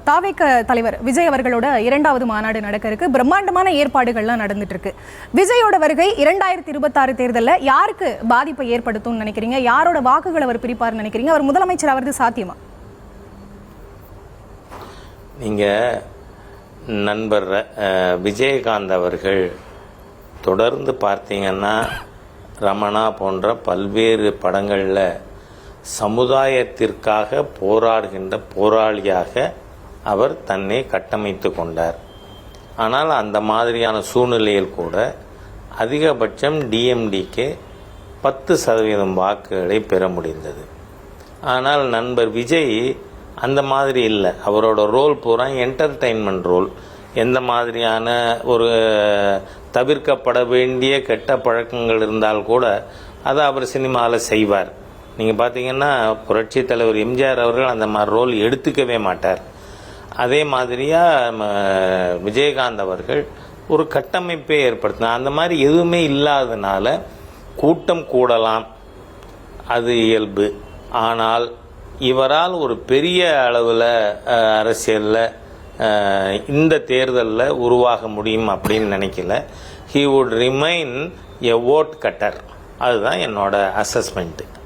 தாவேக தலைவர் விஜய் அவர்களோட 2வது மாநாடு நடக்க இருக்கு. பிரம்மாண்டமான ஏற்பாடுகள்லாம் நடந்துட்டு இருக்கு. விஜயோட வருகை 2026 தேர்தலில் யாருக்கு பாதிப்பை ஏற்படுத்தும் நினைக்கிறீங்க? யாரோட வாக்குகள் அவர் பிரிப்பார் நினைக்கிறீங்க? அவர் முதலமைச்சர் ஆவது சாத்தியமா? நீங்க நண்பர் விஜயகாந்த் அவர்கள் தொடர்ந்து பார்த்தீங்கன்னா ரமணா போன்ற பல்வேறு படங்களில் சமுதாயத்திற்காக போராடுகின்ற போராளியாக அவர் தன்னை கட்டமைத்து கொண்டார். ஆனால் அந்த மாதிரியான சூழ்நிலையில் கூட அதிகபட்சம் டிஎம்டிக்கு 10% வாக்குகளை பெற முடிந்தது. ஆனால் நண்பர் விஜய் அந்த மாதிரி இல்லை. அவரோட ரோல் பூரா என்டர்டெயின்மெண்ட் ரோல். எந்த மாதிரியான ஒரு தவிர்க்கப்பட வேண்டிய கெட்ட பழக்கங்கள் இருந்தால் கூட அதை அவர் சினிமாவில் செய்வார். நீங்கள் பார்த்தீங்கன்னா புரட்சி தலைவர் எம்ஜிஆர் அவர்கள் அந்த மாதிரி ரோல் எடுத்துக்கவே மாட்டார். அதே மாதிரியாக விஜயகாந்த் அவர்கள் ஒரு கட்டமைப்பை ஏற்படுத்தினார். அந்த மாதிரி எதுவுமே இல்லாததுனால கூட்டம் கூடலாம், அது இயல்பு. ஆனால் இவரால் ஒரு பெரிய அளவில் அரசியலில் இந்த தேர்தலில் உருவாக முடியும் அப்படின்னு நினைக்கல. He would remain a odd cutter. அதுதான் என்னோட அசஸ்மெண்ட்டு.